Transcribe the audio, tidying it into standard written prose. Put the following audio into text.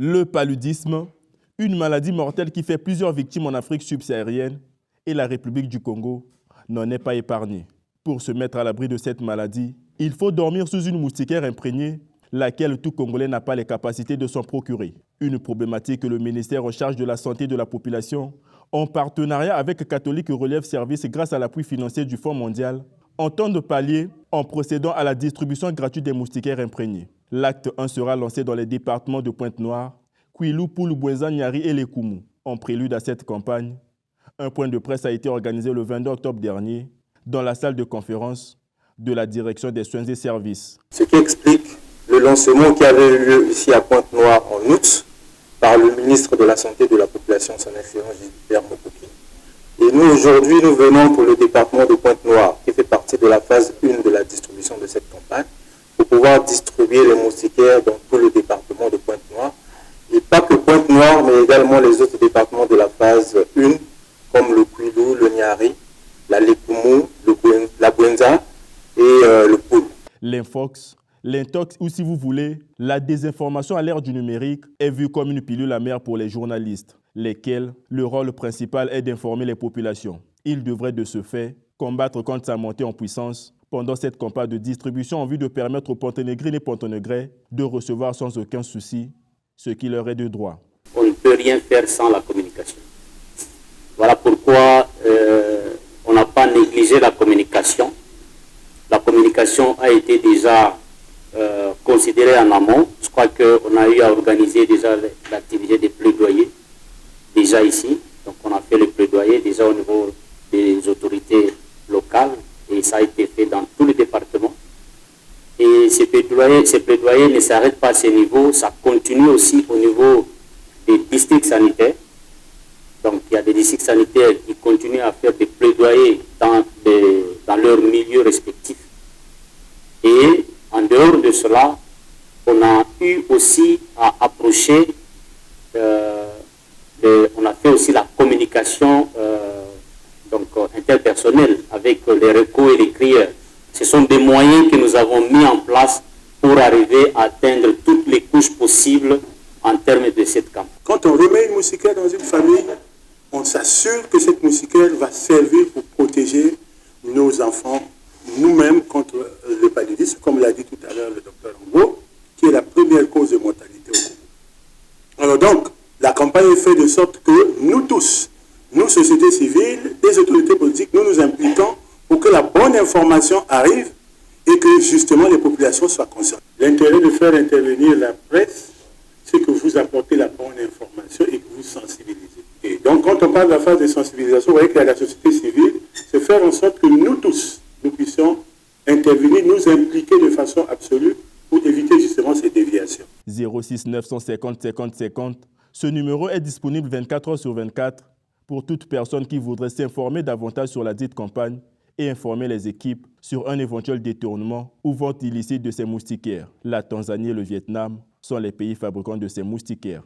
Le paludisme, une maladie mortelle qui fait plusieurs victimes en Afrique subsaharienne et la République du Congo n'en est pas épargnée. Pour se mettre à l'abri de cette maladie, il faut dormir sous une moustiquaire imprégnée, laquelle tout Congolais n'a pas les capacités de s'en procurer. Une problématique que le ministère en charge de la santé de la population, en partenariat avec Catholique Relève Service grâce à l'appui financier du Fonds mondial, entendent pallier en procédant à la distribution gratuite des moustiquaires imprégnés. L'acte 1 sera lancé dans les départements de Pointe-Noire, Kwilu, Poul, Bouenza, Nyari et Lekumu. En prélude à cette campagne, un point de presse a été organisé le 22 octobre dernier dans la salle de conférence de la direction des soins et services. Ce qui explique le lancement qui avait eu lieu ici à Pointe-Noire en août par le ministre de la Santé de la Population, son Excellence Gilbert Mokoki. Et nous, aujourd'hui, nous venons pour le département de Pointe-Noire, qui fait partie de la phase 1 de la distribution de cette campagne, pour pouvoir distribuer les moustiquaires dans tout le département de Pointe-Noire. Et pas que Pointe-Noire, mais également les autres départements de la phase 1, comme le Kwilu, le Nyari, la Lekumu, la Bouenza et le Poul. L'infox, l'intox ou si vous voulez, la désinformation à l'ère du numérique est vue comme une pilule amère pour les journalistes, lesquels, le rôle principal est d'informer les populations. Ils devraient de ce fait combattre contre sa montée en puissance pendant cette campagne de distribution en vue de permettre aux Ponténégrines et Ponténégrins de recevoir sans aucun souci ce qui leur est de droit. On ne peut rien faire sans la communication. Voilà pourquoi on n'a pas négligé la communication. La communication a été déjà considérée en amont. Je crois qu'on a eu à organiser déjà l'activité des plaidoyers, déjà ici. Donc on a fait le plaidoyer déjà au niveau des autorités locales et ça a été fait dans tous les départements. Et ces plaidoyers ne s'arrêtent pas à ce niveau, ça continue aussi au niveau des districts sanitaires. Donc il y a des districts sanitaires qui continuent à faire des plaidoyers dans leurs milieux respectifs. Et en dehors de cela, on a eu aussi à approcher, on a fait aussi la communication interpersonnelle avec les recos et les crieurs. Ce sont des moyens que nous avons mis en place pour arriver à atteindre toutes les couches possibles en termes de cette campagne. Quand on remet une moustiquaire dans une famille, on s'assure que cette moustiquaire va servir pour protéger nos enfants, nous-mêmes, contre le paludisme, comme l'a dit tout à l'heure le docteur Ngo, qui est la première cause de mortalité au Congo. Alors donc, la campagne est faite de sorte que nous tous, nous, société civile, les autorités politiques, nous nous impliquons pour que la bonne information arrive et que justement les populations soient conscientes. L'intérêt de faire intervenir la presse, c'est que vous apportez la bonne information et que vous sensibilisez. Et donc quand on parle de la phase de sensibilisation, vous voyez qu'il y a la société civile, c'est faire en sorte que nous tous, nous puissions intervenir, nous impliquer de façon absolue pour éviter justement ces déviations. 06 950 50 50, ce numéro est disponible 24 heures sur 24 pour toute personne qui voudrait s'informer davantage sur la dite campagne et informer les équipes sur un éventuel détournement ou vente illicite de ces moustiquaires. La Tanzanie et le Vietnam sont les pays fabricants de ces moustiquaires.